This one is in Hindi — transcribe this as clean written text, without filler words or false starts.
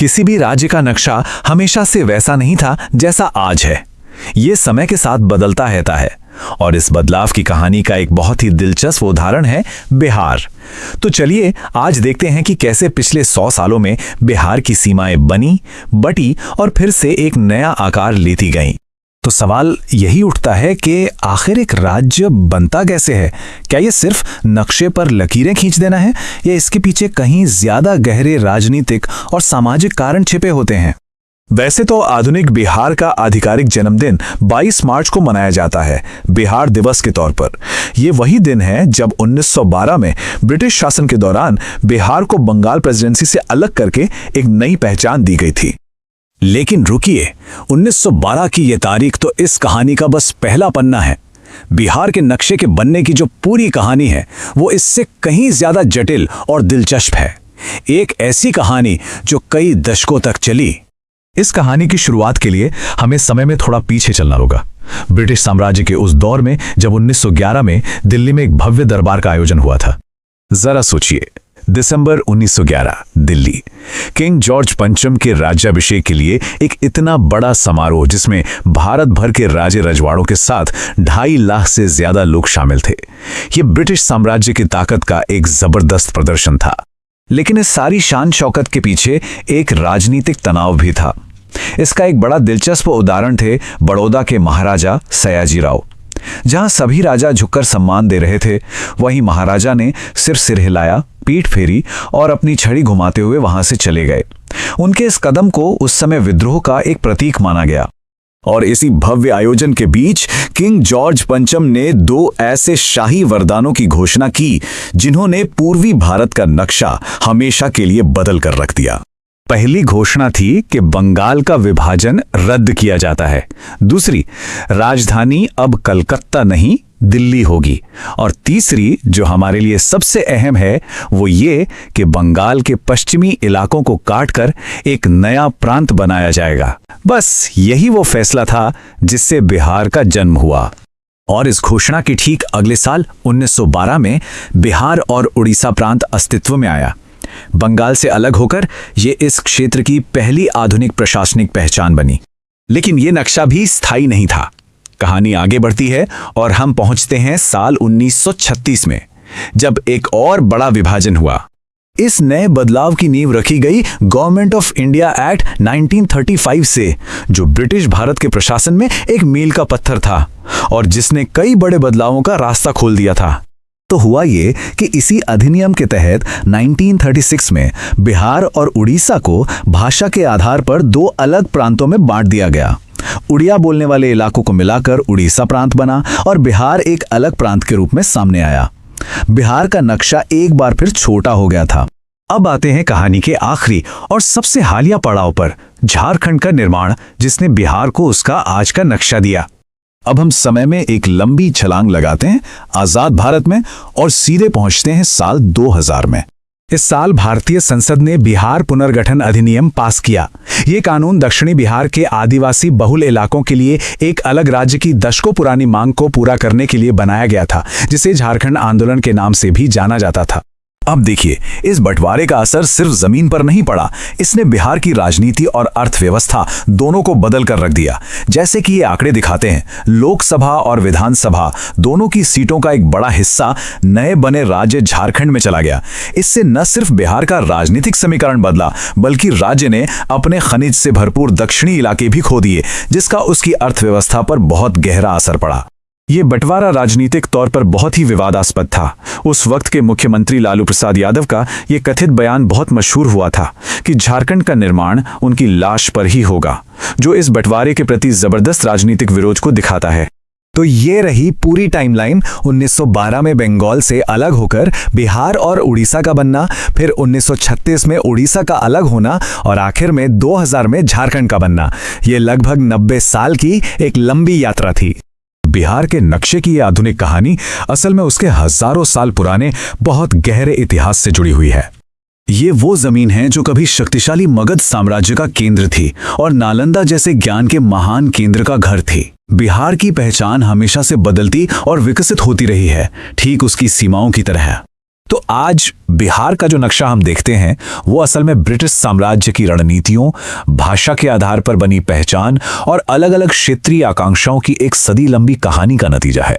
किसी भी राज्य का नक्शा हमेशा से वैसा नहीं था जैसा आज है। ये समय के साथ बदलता रहता है और इस बदलाव की कहानी का एक बहुत ही दिलचस्प उदाहरण है बिहार। तो चलिए आज देखते हैं कि कैसे पिछले 100 सालों में बिहार की सीमाएं बनी, बटी और फिर से एक नया आकार लेती गईं। तो सवाल यही उठता है कि आखिर एक राज्य बनता कैसे है? क्या ये सिर्फ नक्शे पर लकीरें खींच देना है या इसके पीछे कहीं ज्यादा गहरे राजनीतिक और सामाजिक कारण छिपे होते हैं? वैसे तो आधुनिक बिहार का आधिकारिक जन्मदिन 22 मार्च को मनाया जाता है बिहार दिवस के तौर पर। ये वही दिन है जब 1912 में ब्रिटिश शासन के दौरान बिहार को बंगाल प्रेसिडेंसी से अलग करके एक नई पहचान दी गई थी। लेकिन रुकिए, 1912 की ये तारीख तो इस कहानी का बस पहला पन्ना है। बिहार के नक्शे के बनने की जो पूरी कहानी है वो इससे कहीं ज्यादा जटिल और दिलचस्प है। एक ऐसी कहानी जो कई दशकों तक चली। इस कहानी की शुरुआत के लिए हमें समय में थोड़ा पीछे चलना होगा, ब्रिटिश साम्राज्य के उस दौर में जब 1911 में दिल्ली में एक भव्य दरबार का आयोजन हुआ था। जरा सोचिए, दिसंबर 1911, दिल्ली। किंग जॉर्ज पंचम के राज्याभिषेक के लिए एक इतना बड़ा समारोह जिसमें भारत भर के राजे रजवाड़ों के साथ 2.5 लाख से ज्यादा लोग शामिल थे। यह ब्रिटिश साम्राज्य की ताकत का एक जबरदस्त प्रदर्शन था। लेकिन इस सारी शान शौकत के पीछे एक राजनीतिक तनाव भी था। इसका एक बड़ा दिलचस्प उदाहरण थे बड़ौदा के महाराजा सयाजीराव। जहां सभी राजा झुककर सम्मान दे रहे थे, वहीं महाराजा ने सिर हिलाया, पीठ फेरी और अपनी छड़ी घुमाते हुए वहां से चले गए। उनके इस कदम को उस समय विद्रोह का एक प्रतीक माना गया। और इसी भव्य आयोजन के बीच किंग जॉर्ज पंचम ने 2 ऐसे शाही वरदानों की घोषणा की जिन्होंने पूर्वी भारत का नक्शा हमेशा के लिए बदल कर रख दिया। पहली घोषणा थी कि बंगाल का विभाजन रद्द किया जाता है। दूसरी, राजधानी अब कलकत्ता नहीं दिल्ली होगी। और तीसरी, जो हमारे लिए सबसे अहम है, वो ये कि बंगाल के पश्चिमी इलाकों को काटकर एक नया प्रांत बनाया जाएगा। बस यही वो फैसला था जिससे बिहार का जन्म हुआ। और इस घोषणा के ठीक अगले साल 1912 में बिहार और उड़ीसा प्रांत अस्तित्व में आया। बंगाल से अलग होकर ये इस क्षेत्र की पहली आधुनिक प्रशासनिक पहचान बनी। लेकिन ये नक्शा भी स्थायी नहीं था। कहानी आगे बढ़ती है और हम पहुंचते हैं साल 1936 में, जब एक और बड़ा विभाजन हुआ। इस नए बदलाव की नींव रखी गई गवर्नमेंट ऑफ इंडिया एक्ट 1935 से, जो ब्रिटिश भारत के प्रशासन में एक मील का पत्थर था और जिसने कई बड़े बदलावों का रास्ता खोल दिया था। तो हुआ ये कि इसी अधिनियम के तहत 1936 में बिहार और उड़ीसा को भाषा के आधार पर 2 अलग प्रांतों में बांट दिया गया। उड़िया बोलने वाले इलाकों को मिलाकर उड़ीसा प्रांत बना और बिहार एक अलग प्रांत के रूप में सामने आया। बिहार का नक्शा एक बार फिर छोटा हो गया था। अब आते हैं कहानी के आखिरी और सबसे हालिया पड़ाव पर, झारखंड का निर्माण, जिसने बिहार को उसका आज का नक्शा दिया। अब हम समय में एक लंबी छलांग लगाते हैं आजाद भारत में और सीधे पहुंचते हैं साल 2000 में। इस साल भारतीय संसद ने बिहार पुनर्गठन अधिनियम पास किया। ये कानून दक्षिणी बिहार के आदिवासी बहुल इलाकों के लिए एक अलग राज्य की दशकों पुरानी मांग को पूरा करने के लिए बनाया गया था, जिसे झारखंड आंदोलन के नाम से भी जाना जाता था। अब देखिए, इस बंटवारे का असर सिर्फ जमीन पर नहीं पड़ा, इसने बिहार की राजनीति और अर्थव्यवस्था दोनों को बदल कर रख दिया। जैसे कि ये आंकड़े दिखाते हैं, लोकसभा और विधानसभा दोनों की सीटों का एक बड़ा हिस्सा नए बने राज्य झारखंड में चला गया। इससे न सिर्फ बिहार का राजनीतिक समीकरण बदला, बल्कि राज्य ने अपने खनिज से भरपूर दक्षिणी इलाके भी खो दिए, जिसका उसकी अर्थव्यवस्था पर बहुत गहरा असर पड़ा। ये बंटवारा राजनीतिक तौर पर बहुत ही विवादास्पद था। उस वक्त के मुख्यमंत्री लालू प्रसाद यादव का ये कथित बयान बहुत मशहूर हुआ था कि झारखंड का निर्माण उनकी लाश पर ही होगा, जो इस बंटवारे के प्रति जबरदस्त राजनीतिक विरोध को दिखाता है। तो ये रही पूरी टाइमलाइन। 1912 में बंगाल से अलग होकर बिहार और उड़ीसा का बनना, फिर 1936 में उड़ीसा का अलग होना और आखिर में 2000 में झारखंड का बनना। ये लगभग 90 साल की एक लंबी यात्रा थी। बिहार के नक्शे की यह आधुनिक कहानी असल में उसके हजारों साल पुराने बहुत गहरे इतिहास से जुड़ी हुई है। ये वो जमीन है जो कभी शक्तिशाली मगध साम्राज्य का केंद्र थी और नालंदा जैसे ज्ञान के महान केंद्र का घर थी। बिहार की पहचान हमेशा से बदलती और विकसित होती रही है, ठीक उसकी सीमाओं की तरह। तो आज बिहार का जो नक्शा हम देखते हैं वो असल में ब्रिटिश साम्राज्य की रणनीतियों, भाषा के आधार पर बनी पहचान और अलग अलग क्षेत्रीय आकांक्षाओं की एक सदी लंबी कहानी का नतीजा है।